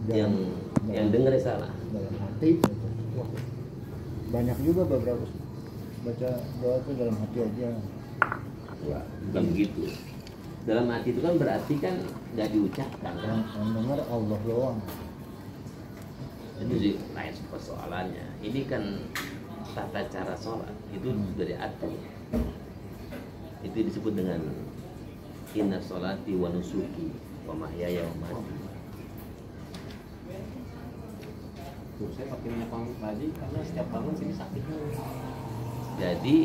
yang dengar salah. Dalam hati gitu. Wah, banyak juga beberapa baca doa itu dalam hati aja. Wah, bukan begitu. Dalam hati itu kan berarti kan nggak diucapkan kan? Yang dengar Allah doang. Itu lain persoalannya. Ini kan tata cara sholat itu sudah diatur. Itu disebut dengan inna sholati wa nusuki wa mahyaya wa mamati. Saya pakai minyak wangi tadi karena setiap bangun sini sakit. Jadi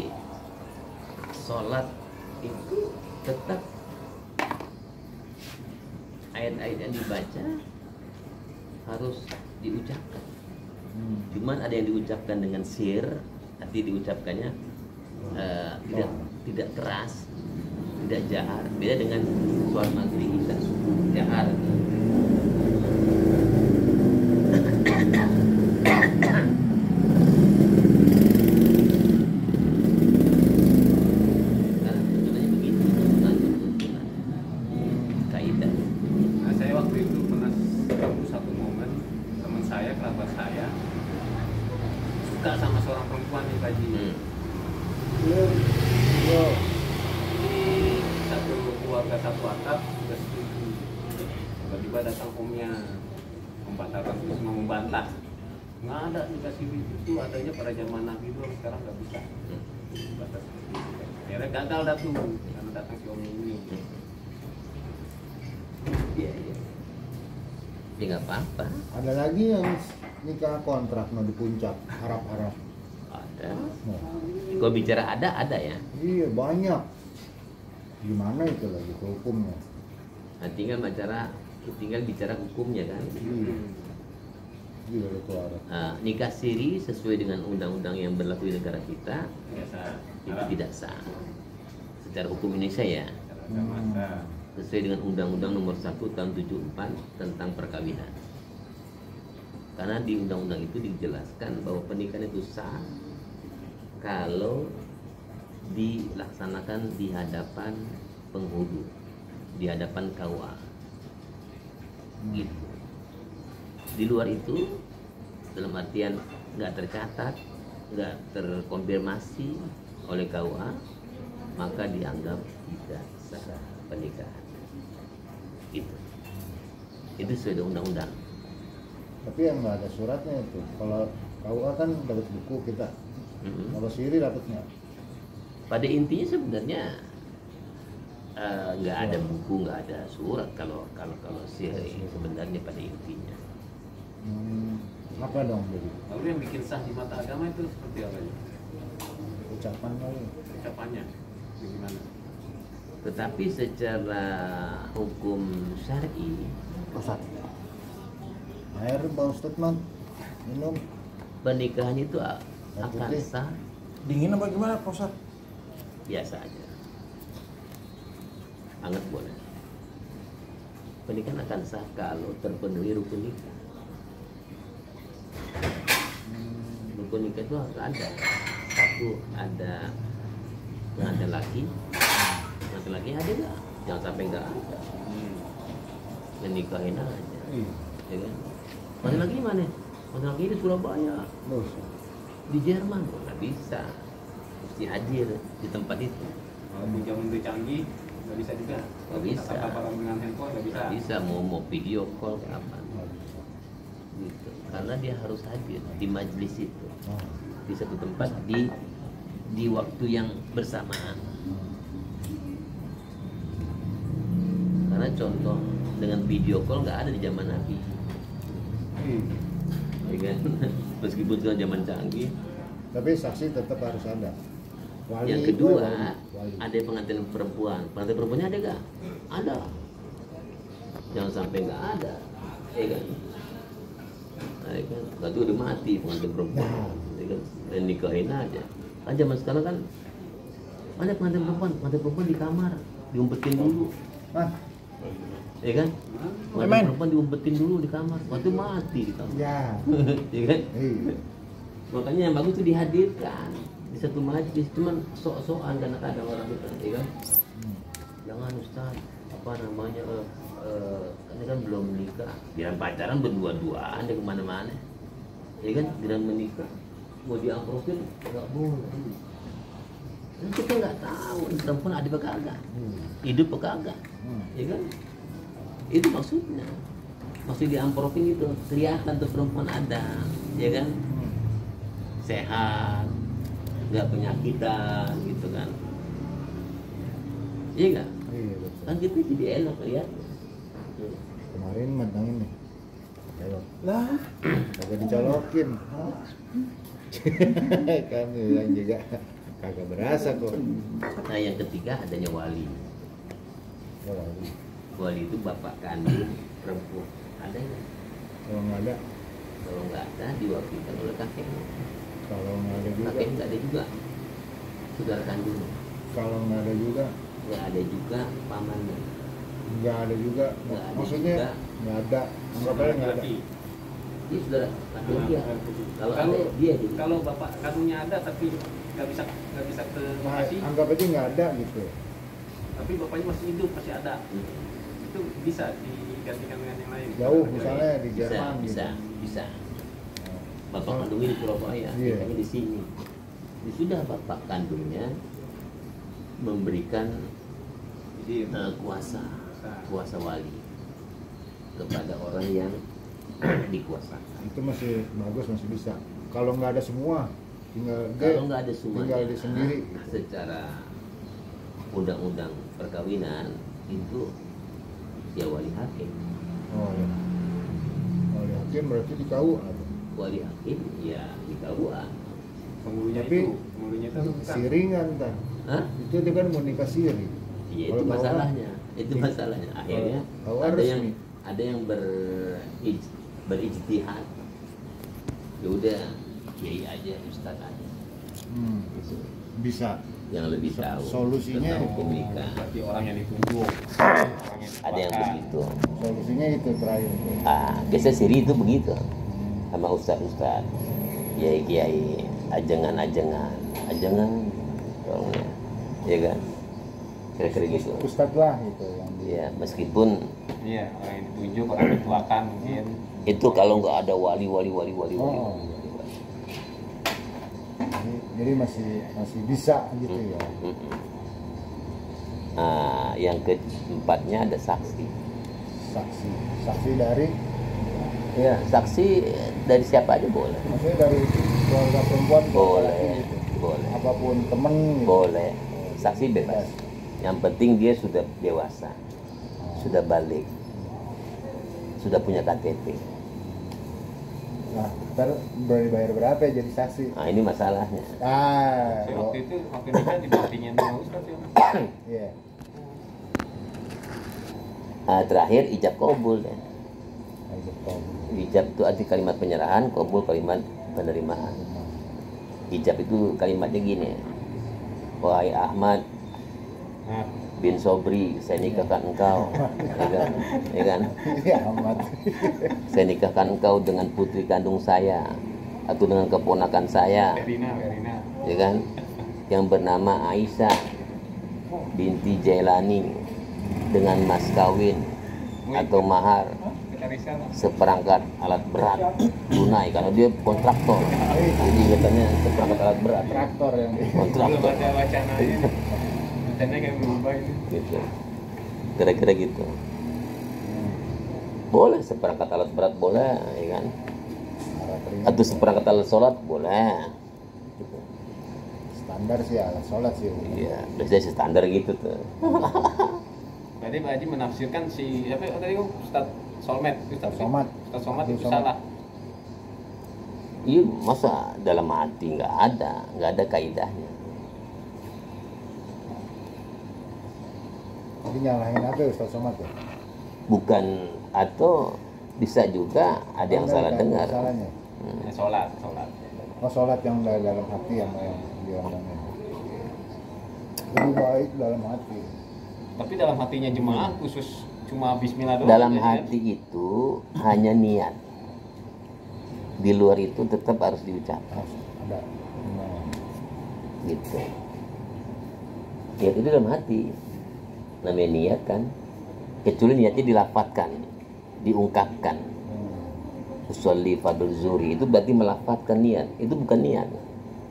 sholat itu tetap ayat-ayat yang dibaca harus diucapkan. Cuman ada yang diucapkan dengan sir, arti diucapkannya tidak keras, tidak jahar. Beda dengan sholat maghrib kita jahar. Sama seorang perempuan nih Pak Haji. Di satu keluarga satu atap sudah setuju. Tiba-tiba datang omnya membantah terus membantah. Nggak ada dikasih itu adanya pada zaman Nabi dulu, sekarang nggak bisa. Batas. Akhirnya gagal datu karena datang si om ini. Iya. Ya nggak apa-apa. Ada lagi yang nikah kontrak di puncak Arab-Arab. Ada. Nah, Kalau bicara ada ya. iya banyak. Gimana itu lagi hukumnya? Nah, tinggal bicara hukumnya kan. Iya itu Arab. Nah, nikah siri sesuai dengan undang-undang yang berlaku di negara kita itu tidak sah. Secara hukum Indonesia ya. Sesuai dengan Undang-Undang Nomor 1 Tahun 74 tentang perkawinan. Karena di undang-undang itu dijelaskan bahwa pernikahan itu sah kalau dilaksanakan di hadapan penghulu, di hadapan KUA. Gitu. Di luar itu, dalam artian nggak tercatat, nggak terkonfirmasi oleh KUA, maka dianggap tidak sah pernikahan. Gitu. Itu sesuai dengan undang-undang. Tapi yang nggak ada suratnya itu. Kalau KUA kan dapat buku kita. Kalau siri dapatnya. Pada intinya sebenarnya nggak ada buku, nggak ada surat kalau siri sebenarnya pada intinya. Apa dong jadi? Lalu yang bikin sah di mata agama itu seperti apa ya? Ucapan kali. Ucapannya bagaimana? Tetapi secara hukum syar'i, Ustaz. Air Pak Ustaz man minum. Pernikahan itu akan sah Dingin apa gimana Pak Ustaz? biasa aja. Hangat boleh. Pernikahan akan sah kalau terpenuhi rukun nikah. Rukun nikah itu harus ada. Satu, ada pengantin laki. Pengantin laki ada nggak? Jangan sampai nggak ada. Menikahin aja. Ya kan? Pengantin laki mana? Pengantin laki di Surabaya. Di Jerman nggak bisa. Mesti hadir di tempat itu. Kalau di zaman udah canggih nggak bisa juga. Nggak bisa. Apa dengan handphone nggak bisa. Nggak bisa mau video call apa. Gitu. Karena dia harus hadir di majelis itu, di satu tempat di waktu yang bersamaan. Karena contoh dengan video call nggak ada di zaman Nabi, ya kan? Meskipun sekarang zaman canggih. Tapi saksi tetap harus ada. Wali Yang kedua, wali. ada pengantin perempuan. Pengantin perempuannya ada nggak? Ada. Jangan sampai nggak ada, ya kan? Nah, kan? Berarti udah mati pengantin perempuan, ya kan? Dan nikahin aja. Kan zaman sekarang kan ada pengantin perempuan di kamar diumpetin dulu, ya kan? Pengantin perempuan diumpetin dulu di kamar, waktu mati di kamar, Ya. ya kan? Iya. Makanya yang bagus itu dihadirkan di satu majelis, cuman sok-sokan karena ada orang itu, ya kan? Jangan Ustaz, apa namanya ini kan belum menikah, bilang pacaran berdua-duaan deh kemana-mana, ya kan, bilang menikah mau diamprokin nggak boleh. Kan kita nggak tahu perempuan ada apa kagak, hidup apa kagak, ya kan? Itu maksudnya, maksud diamprokin itu kelihatan tuh perempuan ada, ya kan? Sehat, nggak penyakitan gitu kan, iya nggak? Iya betul. Kan kita jadi enak lihat. Kemarin mantangin nih. Ayo. Lah, kagak dicolokin. Kan bilang juga kagak berasa kok. Nah yang ketiga adanya wali. Ya, wali. Wali itu bapak kandung perempuan. Ada nggak? Kalau nggak ada, Kalau nggak ada diwakilkan oleh kakek. kalau nggak ada juga, Kakek nggak ada juga. Saudara kandung kalau nggak ada juga, nggak ada juga pamannya. nggak ada juga. Nggak ada Maksudnya juga. nggak ada. Anggap aja nggak ada. Dia saudara kandung dia. Kalau Kalau ada dia juga. kalau bapak kandungnya ada tapi nggak bisa ke Nah, lokasi, anggap aja nggak ada gitu. tapi bapaknya masih hidup, masih ada, itu bisa digantikan dengan yang lain. Jauh misalnya di Bisa, Jerman bisa, gitu. bisa. Nah, Bapak kandungnya di Surabaya, Iya. nikahnya di sini. Ya sudah bapak kandungnya memberikan Jadi kuasa wali kepada orang yang dikuasakan. itu masih bagus, masih bisa. Kalau nggak ada semua, tinggal Kalau nggak ada semuanya, tinggal dia sendiri. secara undang-undang perkawinan itu ya wali hakim. Oh ya. Wali hakim berarti di KUA. Wali hakim ya di KUA. penghulunya Tapi itu bukan. Siringan kan. Hah? Itu dia kan mau nikah siri. Iya Kalau itu KUA, masalahnya. Itu masalahnya. Akhirnya KUA ada yang resmi. berijtihad. Ya udah kiai aja, ustaz aja. Gitu. Bisa. Yang lebih tahu Solusinya- tentang hukum nikah. Berarti orang yang ditunjuk, orang yang Ada yang sepakat. begitu. Solusinya itu terakhir. Biasa siri itu begitu sama ustaz-ustaz, kiai-kiai, ajengan, tolong ya kan, kira-kira gitu. Ustadz lah itu yang Ya meskipun Iya, orang yang ditunjuk, orang yang dituakan mungkin. itu kalau nggak ada wali. Oh. Jadi masih bisa gitu ya. Mm-mm. Nah, yang keempatnya ada saksi. Saksi dari, Ya, saksi dari siapa aja boleh. maksudnya dari keluarga perempuan ke Boleh, laki gitu. boleh. Apapun temen gitu. Boleh. Saksi bebas. Yang penting dia sudah dewasa, sudah balik, sudah punya KTP. Nah, ntar bayar berapa ya jadi saksi? Nah, ini masalahnya. Ah, Saya kalau- waktu itu waktu nikah dibantingin sama Ustaz ya. iya. Nah, terakhir ijab kabul ya. Ayo, Tom. Ijab itu arti kalimat penyerahan, kabul kalimat penerimaan. Ijab itu kalimatnya gini. Wahai Ahmad Nah, bin Sobri, saya nikahkan engkau, ya kan? Iya amat. Saya nikahkan engkau dengan putri kandung saya atau dengan keponakan saya, Verina. ya kan? Yang bernama Aisyah binti Jailani dengan mas kawin atau mahar Ketarisan. seperangkat alat berat tunai kalau dia kontraktor, jadi katanya seperangkat alat berat Traktor yang di. Belum kontraktor ada wacananya. Wacananya kayak berubah ini. gitu, kira-kira gitu. Boleh seperangkat alat berat boleh, ya kan? Arah terima. Atau seperangkat alat sholat boleh. Gitu. Standar sih alat sholat sih. Iya, biasanya sih standar gitu tuh. Berarti Pak Haji menafsirkan si apa tadi Ustaz Solmed, Ustaz Somad. Somad itu Somad. salah. Iya, masa dalam hati nggak ada kaidahnya. Jadi nyalahin apa ya Ustaz Somad ya? Bukan, atau bisa juga ada yang salah dengar. Salahnya. Ya, sholat. Oh sholat yang dari dalam hati yang dia omongin. Lebih baik dalam hati. Tapi dalam hatinya jemaah khusus cuma bismillah doang. Dalam ya, hati itu hanya niat. Di luar itu tetap harus diucapkan. Ada. Nah, Gitu. Niat itu dalam hati. Namanya niat kan. kecuali niatnya dilafadzkan, diungkapkan. Usolli fardhu zuhri itu berarti melafadzkan niat, itu bukan niat,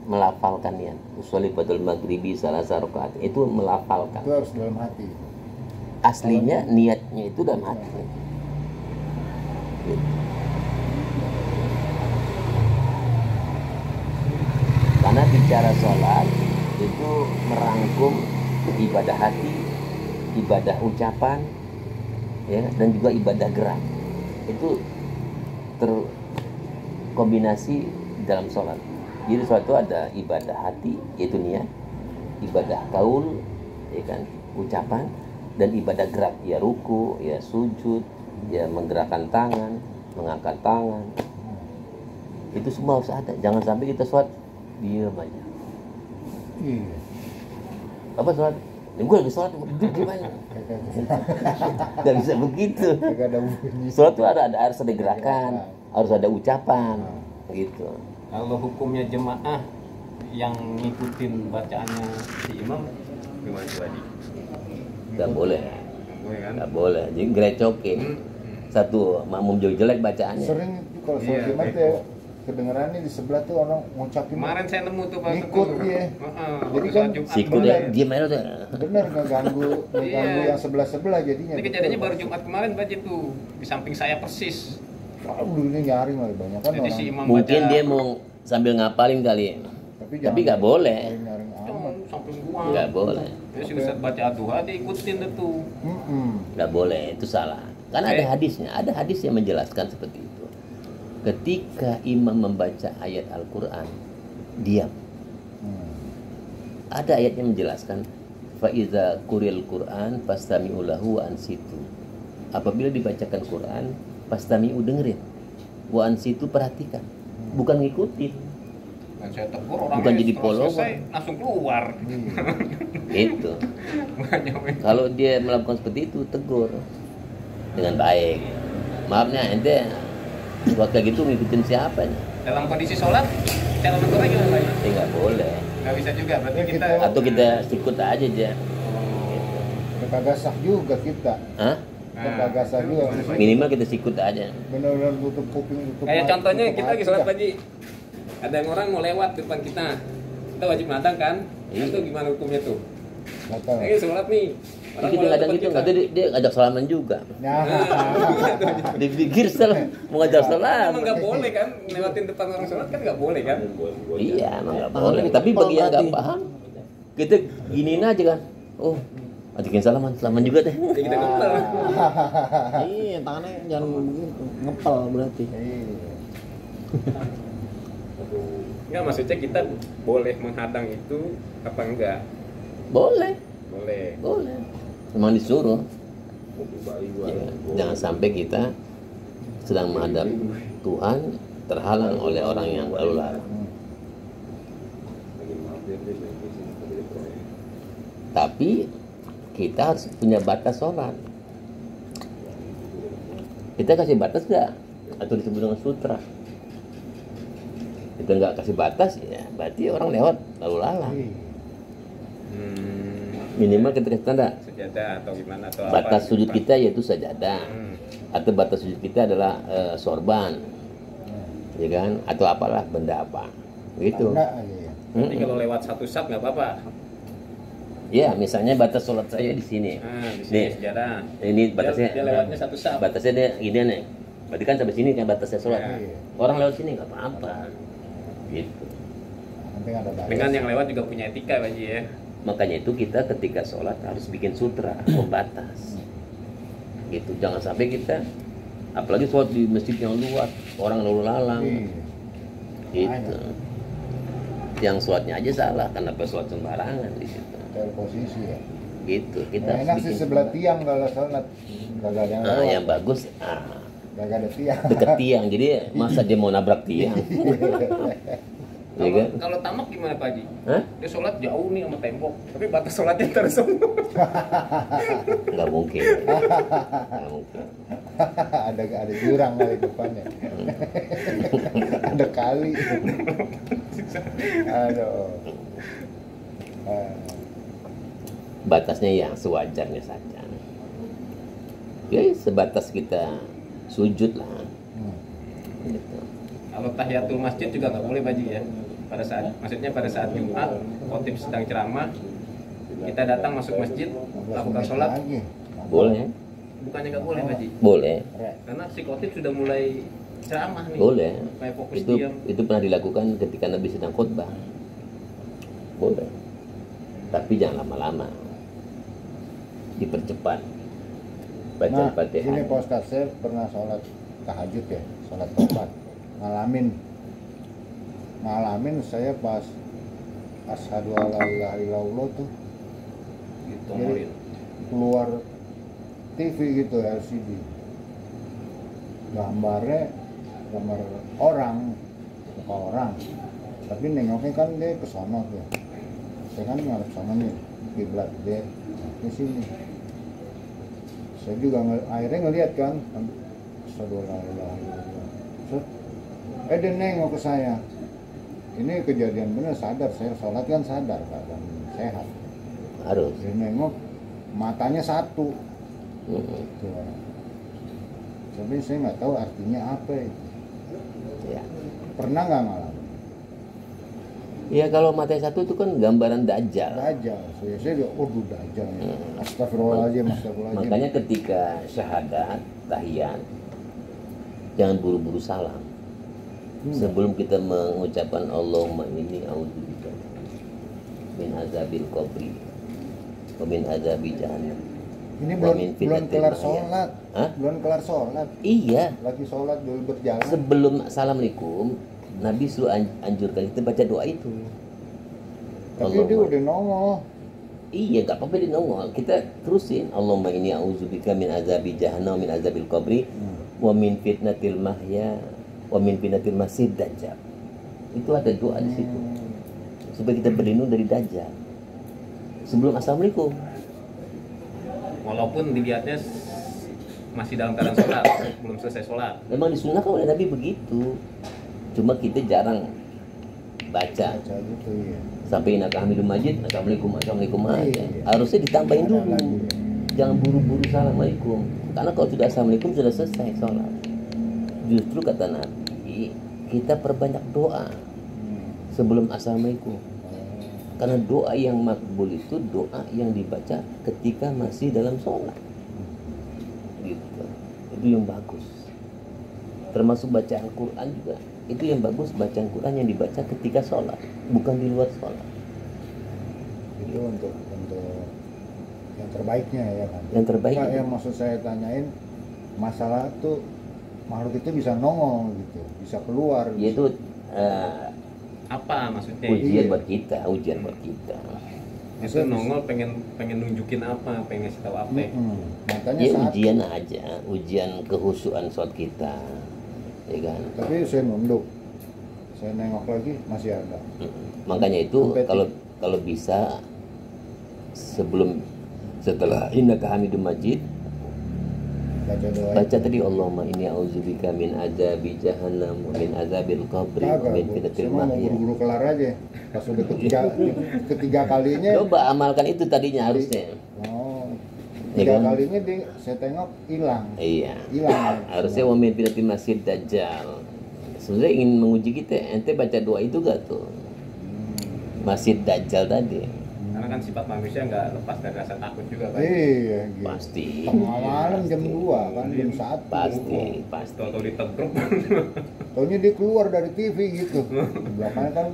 melafalkan niat. Usolli fardhu maghribi salasa rakaat itu melafalkan. Itu harus dalam hati. Aslinya niatnya itu dalam hati. Gitu. Karena bicara sholat itu merangkum ibadah hati, ibadah ucapan, ya, dan juga ibadah gerak. Itu terkombinasi dalam sholat. Jadi sholat itu ada ibadah hati, yaitu niat, ibadah kaul, ya kan, ucapan, dan ibadah gerak, ya ruku, ya sujud, ya menggerakkan tangan, mengangkat tangan. Itu semua harus ada. Jangan sampai kita sholat diam aja. Iya. Apa sholat? Gue lagi sholat, duduk gimana? Gak bisa begitu. Gak ada bunyi. Sholat itu harus ada gerakan, harus ada ucapan, gitu. Kalau hukumnya jemaah yang ngikutin bacaannya si imam gimana tuh Adi? Gak boleh, Boleh kan? gak boleh. Jadi grecokin. Satu makmum jelek bacaannya. Sering itu kalau sholat Iya, Jumat betul. ya kedengerannya di sebelah tuh orang ngucapin. Kemarin saya nemu tuh Pak Ikut Ketua. dia. Jadi Jadi kan Siku bener. deh, diam aja tuh. Bener ngeganggu Iya. yang sebelah jadinya. Ini kejadiannya baru Jumat kemarin Pak itu di samping saya persis. Kalau dulu ini nyaring malah banyak kan Jadi orang. si imam Mungkin baca, dia mau sambil ngapalin kali. Tapi nggak boleh. Nyaring amat. samping gua. Nggak boleh. Jadi si Ustaz baca Ad-Duha diikutin tuh. Nggak boleh, itu salah. Karena ada hadisnya, ada hadis yang menjelaskan seperti itu. Ketika imam membaca ayat Al-Quran, diam. Ada ayat yang menjelaskan, faiza quril Quran fastami'u lahu wa ansitu. Apabila dibacakan Quran, fastami'u dengerin, wa ansitu perhatikan, bukan ngikutin. Dan saya tegur orang Bukan jadi follower. selesai langsung keluar. Itu. Banyak. Kalau dia melakukan seperti itu, tegur dengan baik. Maafnya ente waktu gitu ngikutin siapa nih? Dalam kondisi sholat, cara negurnya gimana Pak? Ya nggak boleh. Nggak bisa juga, berarti Ya, kita Atau kita ikut aja aja. Udah kagak sah juga kita. Hah? Kita kagak sah juga. Minimal kita sikut aja. Benar-benar tutup kuping, tutup kayak mata, contohnya tutup kita lagi hati sholat dah. pagi. Ada yang orang mau lewat depan kita. Kita wajib madang kan? Iya. Itu gimana hukumnya tuh? Nggak tahu. Ini sholat nih. Orang Itu mau lewat kadang depan gitu, kita. nggak tahu dia ngajak salaman juga. Nah, Dipikir salah mau ngajak Emang salaman. nggak boleh kan? Lewatin depan orang sholat kan nggak boleh kan? Iya, emang nggak boleh. Tapi bagi yang nggak paham, kita giniin aja kan. Oh, ajakin salaman juga deh. Ya kita kental. Iya, tangannya jangan ngepel berarti. iya. Nggak, maksudnya kita boleh menghadang itu apa enggak? Boleh, Boleh. boleh. Memang disuruh. Ya, jangan sampai kita sedang menghadap Tuhan terhalang oleh orang yang lalu lalang. Tapi kita harus punya batas sholat. Kita kasih batas nggak? Atau disebut dengan sutra? Kita nggak kasih batas, ya berarti orang lewat lalu lalang. Minimal kita kasih tanda. Sejadah atau gimana atau Batas apa? sujud kita yaitu sajadah. Atau batas sujud kita adalah sorban, ya kan? Atau apalah benda apa, gitu. Tanda aja ya. Jadi kalau lewat satu sat nggak apa-apa. Ya, misalnya batas sholat saya di sini. Nah, di sini Nih, sejarah. ini batasnya. Dia lewatnya satu sat. Batasnya dia gini nih. Berarti kan sampai sini kan batasnya sholat. Ya. Orang lewat sini nggak apa-apa. Gitu. Penting ada batas. Dengan yang lewat juga punya etika Pak Haji ya. Makanya itu kita ketika sholat harus bikin sutra pembatas. Gitu. Jangan sampai kita, apalagi sholat di masjid yang luas, orang lalu lalang. Iya. Gitu. Yang sholatnya aja salah, kenapa sholat sembarangan di situ. Dari posisi ya. Gitu. Kita Nah, harus enak sih bikin sebelah tiang kalau sholat. Kagak ada yang lewat. yang bagus. Kagak ada tiang. Deket tiang, jadi masa dia mau nabrak tiang? Ya kan? Kalau tamak gimana Pak Haji? Hah? Dia sholat jauh nih sama tembok, tapi batas sholatnya terus. Nggak mungkin. Nggak mungkin. ada jurang kali depannya. Ada kali. Aduh. Batasnya yang sewajarnya saja. Ya sebatas kita sujud lah. Gitu. Kalau tahiyatul masjid juga nggak boleh Pak Haji ya. Maksudnya pada saat Jumat, khotib sedang ceramah, kita datang masuk masjid, lakukan sholat, lagi. Boleh, bukannya nggak boleh Pak Haji. boleh, Karena si khotib sudah mulai ceramah nih. boleh. Kayak fokus Itu diam. itu pernah dilakukan ketika Nabi sedang khutbah. Boleh. Tapi jangan lama-lama. Dipercepat. Baca Nah, Fatihah. ini Pak Ustadz, saya pernah sholat tahajud ya, sholat tobat. Ngalamin saya pas asyhadu alla ilaha illallah tuh Gitu, jadi Maulid. keluar TV gitu LCD. Gambar orang, muka orang. Tapi nengoknya kan dia ke sono tuh. Saya kan ngarep sana nih, kiblat dia ke sini. Saya juga akhirnya ngelihat kan, asyhadu alla ilaha illallah. Dia nengok ke saya. Ini kejadian bener, sadar saya sholat kan sadar keadaan sehat. Harus. Dia nengok matanya satu. Mm-mm. Tuh. Tapi saya nggak tahu artinya apa itu. Ya. Pernah nggak ngalamin? Ya kalau mata satu itu kan gambaran dajjal. Dajjal. Saya juga, dajjal. Ya. Astagfirullahaladzim. Makanya ketika syahadat, tahiyat, jangan buru-buru salam. Sebelum kita mengucapkan Allahumma inni a'udzubika min azabil qabri wa min azabi jahannam. Ini wa belum min fitnatil kelar mahya. sholat. Hah? Belum kelar sholat. Iya. Lagi sholat dulu berjalan. Sebelum assalamualaikum, Nabi selalu anjurkan kita baca doa itu. Tapi dia udah nongol. Iya, nggak apa-apa di nongol. Kita terusin. Allahumma inni a'udzubika min azabi jahannam wa min azabil qabri wa min fitnatil mahya wa min fitnatil masih dajjal. Itu ada doa di situ. Supaya kita berlindung dari dajjal. Sebelum assalamualaikum. Walaupun dilihatnya masih dalam keadaan sholat, belum selesai sholat. Memang disunahkan oleh Nabi begitu. Cuma kita jarang baca. Baca gitu ya. Sampai inaka hamidum majid, assalamualaikum aja. Iya. Harusnya ditambahin Ada dulu. lagi. Jangan buru-buru assalamualaikum. Karena kalau sudah assalamualaikum sudah selesai sholat. Justru kata Nabi, kita perbanyak doa sebelum assalamualaikum. Karena doa yang makbul itu doa yang dibaca ketika masih dalam sholat. Gitu. Itu yang bagus. Termasuk bacaan Quran juga. Itu yang bagus, bacaan Quran yang dibaca ketika sholat, bukan di luar sholat. Itu untuk yang terbaiknya ya kan. Yang terbaik Nggak, itu. yang maksud saya tanyain masalah tuh makhluk itu bisa nongol gitu, bisa keluar. Yaitu Apa maksudnya? ujian Iya. buat kita, ujian buat kita. Itu nongol pengen nunjukin apa, pengen ngasih tahu apa? Ya? Matanya Ya satu. ujian aja, ujian kehusuan sholat kita, ya kan. Tapi saya nunduk, saya nengok lagi masih ada. Makanya itu Sampai kalau bisa setelah innaka hamidum majid Baca doa. baca tadi Allahumma inni a'udzubika min azabi jahannam wa min azabil qabri wa Kagak, min Bu. fitnatil Saya mau mahya. buru-buru kelar aja. Pas udah ketiga kalinya, Coba amalkan itu tadinya harusnya. oh, Ya tiga kan? kalinya saya tengok hilang. Iya. Hilang. Harusnya wa min fitnatil masih dajjal. Sebenarnya ingin menguji kita, ente baca doa itu gak tuh? Masih dajjal tadi. Karena kan sifat manusia nggak lepas dari rasa takut juga Pak. Iya, gitu. Pasti. Tengah malam jam 2 kan, jam 1. Pasti. Tahu-tahu ditebruk. Taunya dia keluar dari TV gitu. Belakangnya kan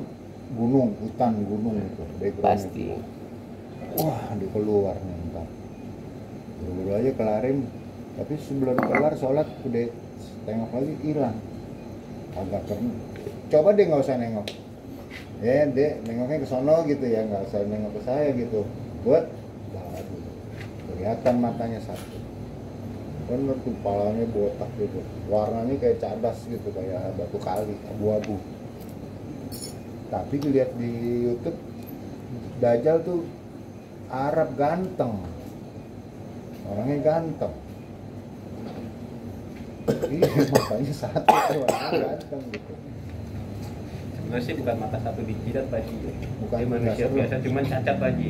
gunung, hutan gunung gitu. background-nya. Pasti. Wah, dia keluar nih ntar. Buru-buru aja kelarin. Tapi sebelum kelar sholat udah tengok lagi hilang. Agak keren. Coba deh nggak usah nengok. Ya, dek nengoknya ke sono gitu ya, nggak usah nengok ke saya gitu. Buat baru kelihatan matanya satu. Bener tuh kepalanya botak gitu. Warnanya kayak cadas gitu, kayak batu kali, abu-abu. Tapi dilihat di YouTube Dajjal tuh Arab ganteng. Orangnya ganteng. Iya, matanya satu tuh, orangnya ganteng gitu. Sebenarnya sih bukan mata satu di jidat Pak Haji. Bukan, Dia manusia nggak seru. biasa, cuman cacat Pak Haji.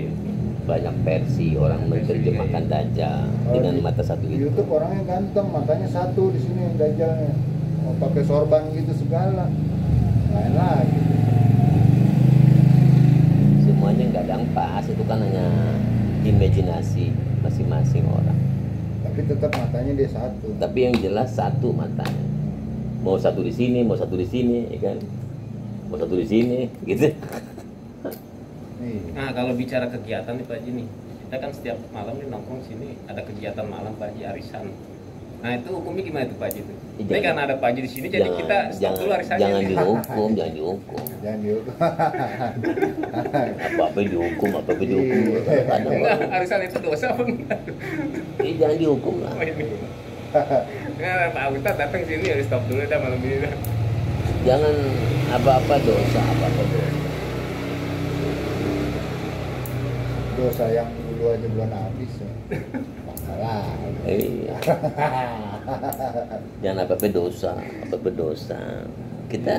banyak versi orang menerjemahkan Dajjal dengan mata satu Di itu. YouTube orangnya ganteng, matanya satu di sini Dajjalnya. Mau pakai sorban gitu segala. Lain lagi. Semuanya nggak ada yang pas, itu kan hanya imajinasi masing-masing orang. Tapi tetap matanya dia satu. Tapi yang jelas satu matanya. Mau satu di sini, mau satu di sini, ya kan? Mau satu di sini, gitu. Nih. Nah, kalau bicara kegiatan nih Pak Haji nih, kita kan setiap malam nih nongkrong sini ada kegiatan malam Pak Haji, arisan. Nah, itu hukumnya gimana tuh Pak Haji itu? Ini Jangan- karena ada Pak Haji di sini jadi kita stop dulu arisannya. jangan nih. dihukum, jangan dihukum. Jangan dihukum. Apa-apa dihukum, apa-apa dihukum. Iya. Ada Enggak, orang, arisan itu dosa apa enggak? jangan dihukum lah. Oh, ini. Nah, Pak Ustadz datang sini harus stop dulu dah malam ini dah. Jangan apa-apa dosa, apa-apa dosa. Dosa yang dulu aja belum habis ya. Masalah. Iya. Jangan apa-apa dosa, apa-apa dosa. Kita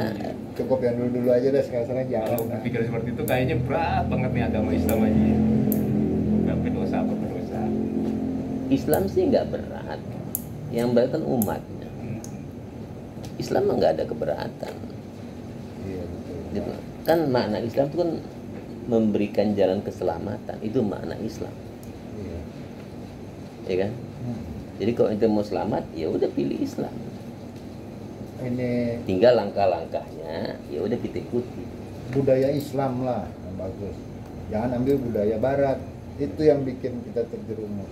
Cukup yang dulu-dulu aja deh, sekarang jangan. Kalau berpikir seperti itu kayaknya berat banget nih agama Islam aja. Apa dosa, apa dosa. Islam sih nggak berat. Yang berat kan umatnya. Islam mah nggak ada keberatan. Iya betul. Gitu. Kan makna Islam itu kan memberikan jalan keselamatan. Itu makna Islam, Iya. ya kan? Jadi kalau ente mau selamat, ya udah pilih Islam. Ini Tinggal langkah-langkahnya, ya udah kita ikuti. budaya Islam lah yang bagus. Jangan ambil budaya Barat. Itu yang bikin kita terjerumus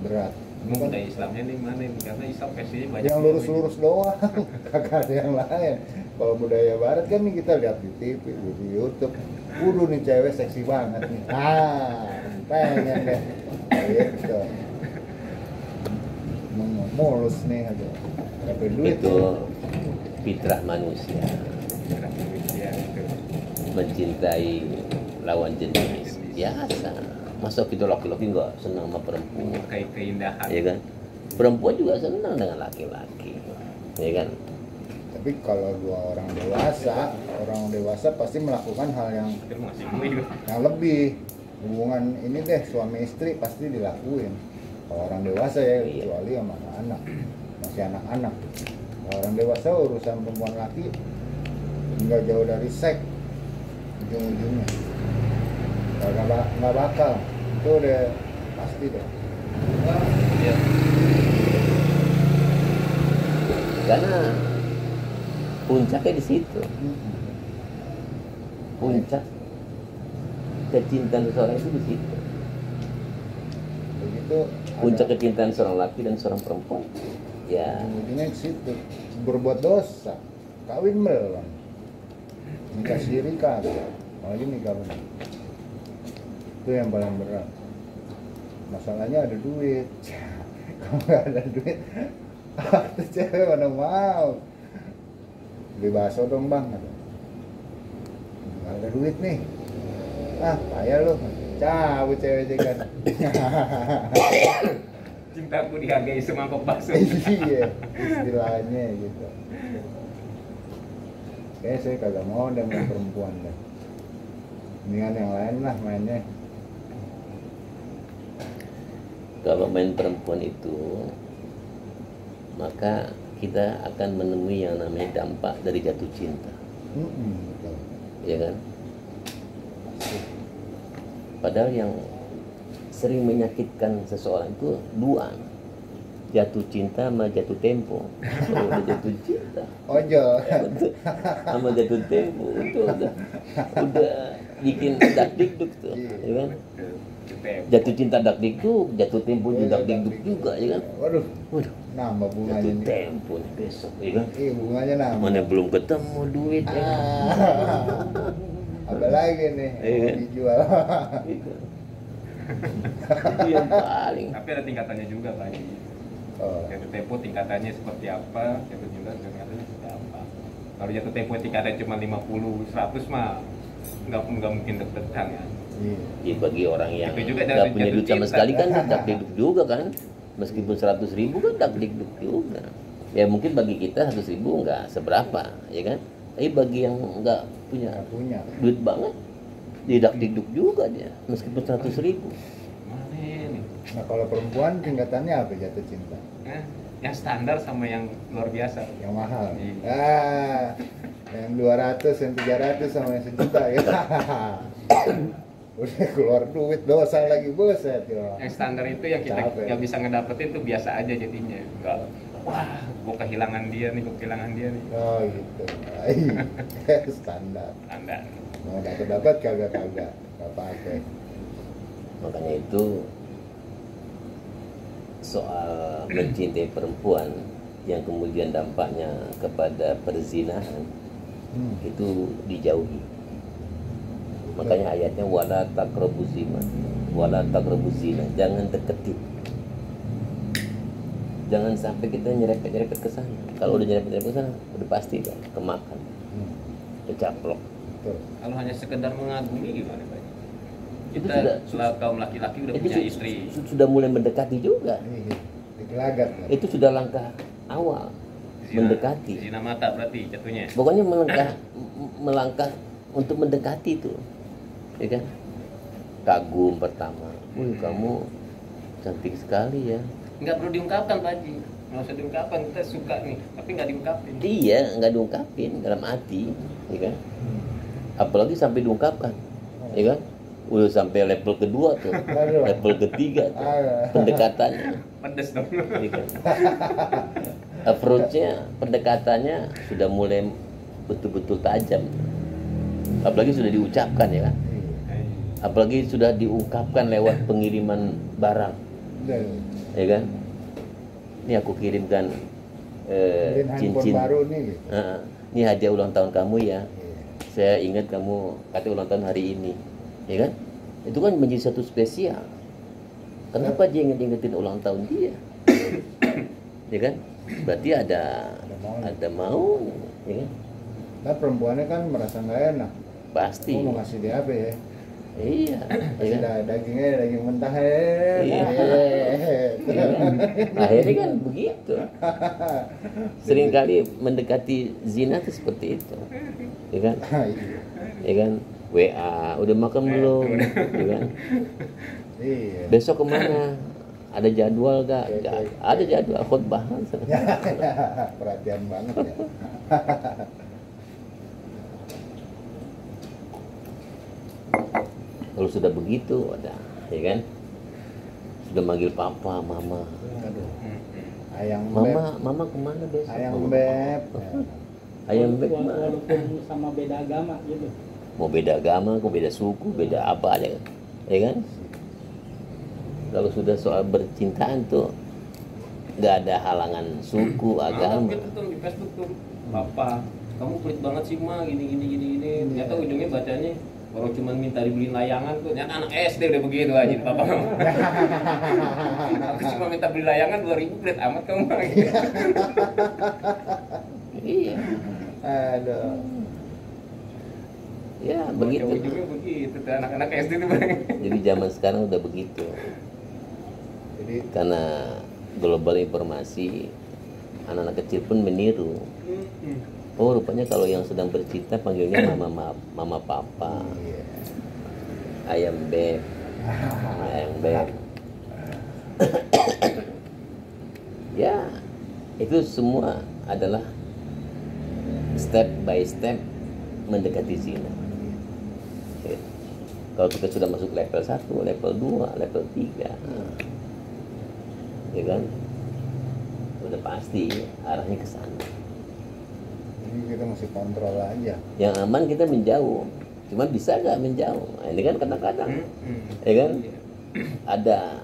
berat. Mau Bukan budaya Islamnya nih mana nih? Karena Islam versinya banyak. yang lurus-lurus doang, kagak ada yang lain. Kalau budaya Barat kan nih kita lihat di TV, di YouTube. Waduh nih cewek seksi banget nih. Pengen deh. Gitu. Mulus nih aja. Dapat duit. Itu fitrah manusia, Ya, itu. mencintai lawan jenis. Biasa. Masa kita laki-laki nggak senang sama perempuan, Menyukai keindahan. ya kan? Perempuan juga senang dengan laki-laki, ya kan? Tapi kalau dua orang dewasa pasti melakukan hal yang Itu masih gue. lebih. Hubungan ini deh suami istri pasti dilakuin. Kalau orang dewasa ya, Iya. kecuali sama anak, masih anak-anak. Kalau orang dewasa urusan perempuan laki nggak jauh dari seks ujung-ujungnya. Nggak bakal, itu udah pasti deh. Ya. Karena puncaknya di situ. Puncak kecintaan seseorang itu di situ. Begitu Puncak kecintaan seorang laki dan seorang perempuan, ya ujung-ujungnya di situ berbuat dosa, kawin belum, nikah siri kagak, apalagi nikah benar. Itu yang paling berat. Masalahnya ada duit. Kalau nggak ada duit, tuh cewek mana mau. Beli bakso dong bang, nggak ada duit nih. Payah lu, cabut cewek kan. Cintaku dihargai semangkok bakso. Iya, istilahnya gitu. Kayaknya saya kagak mau dan main perempuan deh. Mendingan yang lain lah mainnya. kalau main perempuan itu, maka kita akan menemui yang namanya dampak dari jatuh cinta, Betul. ya kan? Padahal yang sering menyakitkan seseorang itu dua, jatuh cinta sama jatuh tempo. Kalau udah jatuh cinta Ojo. sama jatuh tempo itu udah bikin dak dikduk tuh, ya kan? Jatuh cinta dak dikduk, jatuh tempo juga dak dikduk juga, ya kan? Waduh, Waduh, nambah bunganya jatuh nih. tempo nih besok, ya kan? Bunganya nambah. Mana belum ketemu duit, ya kan? Apa lagi nih Iya. mau dijual? Gitu. Itu yang paling. Tapi ada tingkatannya juga Pak Haji. Oh, Jatuh tempo tingkatannya seperti apa, jatuh cinta tingkatannya seperti apa. Kalau jatuh tempo tingkatannya cuma 50, 100 mah nggak mungkin deg-degan ya. iya. Ya, bagi orang yang Itu juga nggak jatuh- punya jatuh duit sama cinta. sekali kan dak dikduk juga kan, meskipun 100.000 kan dak dikduk juga. Ya mungkin bagi kita 100.000 nggak seberapa, ya kan? Tapi bagi yang nggak punya Nggak punya. duit banget, Didak dikduk juga dia, meskipun 100.000. Mana ini? Nah kalau perempuan tingkatannya apa jatuh cinta? Yang standar sama yang luar biasa. Yang mahal. Iya. Yang 200, yang 300 sama yang sejuta ya. Udah keluar duit dosa lagi buset ya. Yang standar itu yang kita Capek. nggak bisa ngedapetin tuh biasa aja jadinya. Enggak, wah, gua kehilangan dia nih. Oh gitu. Standar. Standar. Mau dapat kagak nggak pakai. Makanya itu soal mencintai perempuan yang kemudian dampaknya kepada perzinahan itu dijauhi. Makanya ayatnya wala taqrabuz zina, jangan deketin. Jangan sampai kita nyerepet ke sana. Kalau udah nyerepet ke sana, udah pasti kan kemakan. Kecaplok. Betul. Kalau hanya sekedar mengagumi gimana Pak? Itu Kita sudah kaum laki-laki udah itu punya istri. sudah mulai mendekati juga. Digelagat kan? Itu sudah langkah awal mendekati. Zina mata berarti jatuhnya. Pokoknya melangkah untuk mendekati itu, ya kan? Kagum pertama, kamu cantik sekali ya. Nggak perlu diungkapkan Pak Haji. Nggak usah diungkapkan, kita suka nih, tapi nggak diungkapin. Iya, nggak diungkapin dalam hati, ya kan? Apalagi sampai diungkapkan, ya kan? Udah sampai level kedua tuh, Aduh. level ketiga tuh, pendekatannya, Pedes dong. ya kan? Approach-nya, pendekatannya sudah mulai betul-betul tajam. Apalagi sudah diucapkan, ya kan? Apalagi sudah diungkapkan lewat pengiriman barang, ya kan? Ini aku kirimkan Handphone cincin. baru nih. Gitu. Ini hadiah ulang tahun kamu ya. Saya ingat kamu kata ulang tahun hari ini, ya kan? Itu kan menjadi satu spesial. Kenapa dia ingetin ulang tahun dia? Ya kan? Berarti ada mau, ya kan? Nah perempuannya kan merasa nggak enak. Pasti. Mau ngasih dia apa ya? Iya, ya Kasih kan? daging mentah Iya. Akhirnya kan begitu. Seringkali mendekati zina itu seperti itu, ya kan? Iya. Ya kan? WA, udah makan belum? Ya kan? Iya. Besok kemana? Ada jadwal gak? Gak ada jadwal, khutbah. Perhatian banget ya. Kalau sudah begitu, ada, ya kan? Sudah manggil papa, mama. Aduh. Ayang Mama kemana besok? Ayang Mama, beb. Ayang beb kemana? Walaupun sama beda agama gitu. Mau beda agama, mau beda suku, beda apa aja, ya kan? Kalau sudah soal bercintaan tuh nggak ada halangan suku, agama. Gitu tuh di Facebook tuh, Papa, kamu pelit banget sih Ma, gini. Ternyata ujungnya bacanya kalau cuma minta dibeliin layangan tuh, ternyata anak SD udah begitu aja Papa. Aku cuma minta beli layangan 2.000, pelit amat kamu. Iya, Aduh. ya begitu. Ujungnya begitu tuh anak-anak SD tuh. Jadi zaman sekarang udah begitu. Jadi Karena global informasi, anak-anak kecil pun meniru. Oh, rupanya kalau yang sedang bercinta panggilnya mama papa, iya. ayam beb. Ya, itu semua adalah step by step mendekati zina. Ya. Kalau kita sudah masuk level 1, level 2, level 3, ya kan? Udah pasti arahnya ke sana. Jadi kita mesti kontrol aja. Yang aman kita menjauh. Cuma bisa nggak menjauh? Nah, ini kan kadang-kadang, ya kan? Ada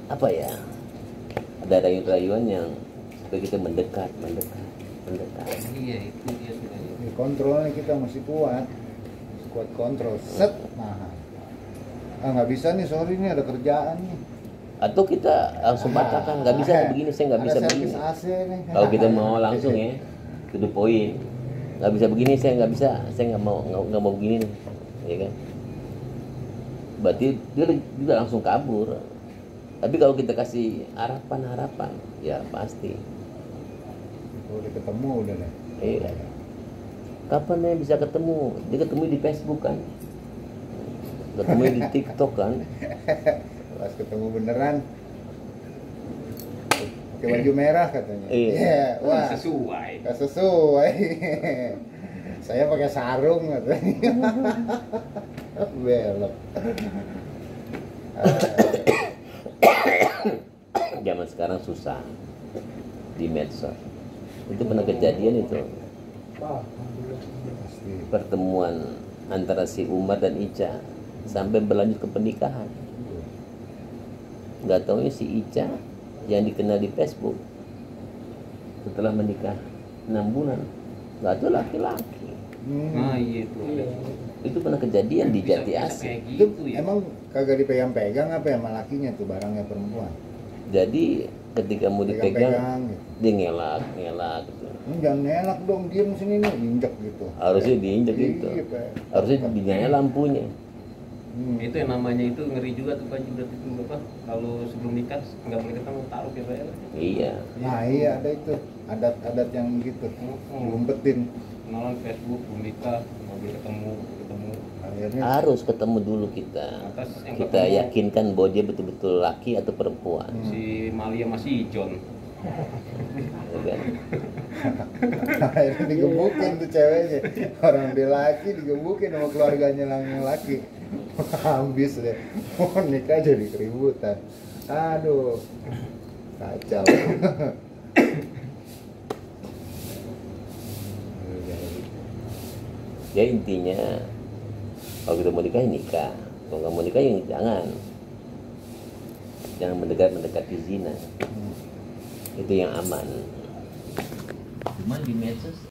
apa ya? Ada rayuan-rayuan yang supaya kita mendekat. Iya, itu dia sudah. Di kontrolnya kita mesti kuat. Kuat kontrol. Set. Nah. Nggak bisa nih, sorry nih ada kerjaan nih. Atau kita langsung bacakan, nggak bisa begini, saya nggak bisa Ada begini. servis AC nih. Kalau kita mau langsung ya, to the point. Nggak bisa begini, saya nggak bisa, saya nggak mau begini nih, ya kan? Berarti dia juga langsung kabur. Tapi kalau kita kasih harapan, ya pasti. Udah ketemu udah deh. Iya. Kapan ya bisa ketemu? Dia ketemu di Facebook kan? ketemu di TikTok kan. Pas ketemu beneran pakai baju merah katanya. Iya. Iya, wah, Sesuai. gak sesuai. Saya pakai sarung katanya. Belok. Zaman sekarang susah di medsos. Itu pernah kejadian itu Pasti. pertemuan antara si Umar dan Ica sampai berlanjut ke pernikahan. Nggak taunya si Ica yang dikenal di Facebook setelah menikah 6 bulan nggak tahu laki-laki. Nah iya itu. Itu pernah kejadian di Jati Asih. Kayak Itu gitu ya. emang kagak dipegang-pegang apa ya sama lakinya tuh barangnya perempuan? Jadi ketika mau dipegang Pegang-pegang gitu. dia ngelak gitu. Jangan nelak dong, diem sini nih, injek gitu. Harusnya diinjek gitu. Iya, Pak. Harusnya dinyalain lampunya. Itu yang namanya itu ngeri juga tuh kan juga itu apa kalau sebelum nikah nggak boleh ketemu taruh ya Pak ya. Iya. Nah iya ada itu adat-adat yang gitu, ngumpetin. Kenalan Facebook belum nikah nggak boleh ketemu. Akhirnya Harus ketemu dulu kita. Atas yang Kita ketemu yakinkan bahwa dia betul-betul laki atau perempuan. si Malia masih John. Ya kan? akhirnya digebukin tuh ceweknya. Orang dia laki digebukin sama keluarganya yang laki. Habis deh. Mau nikah jadi keributan. Aduh, kacau. Ya intinya kalau kita mau nikah ya nikah, kalau nggak mau nikah ya jangan mendekati zina. Itu yang aman. Cuman di medsos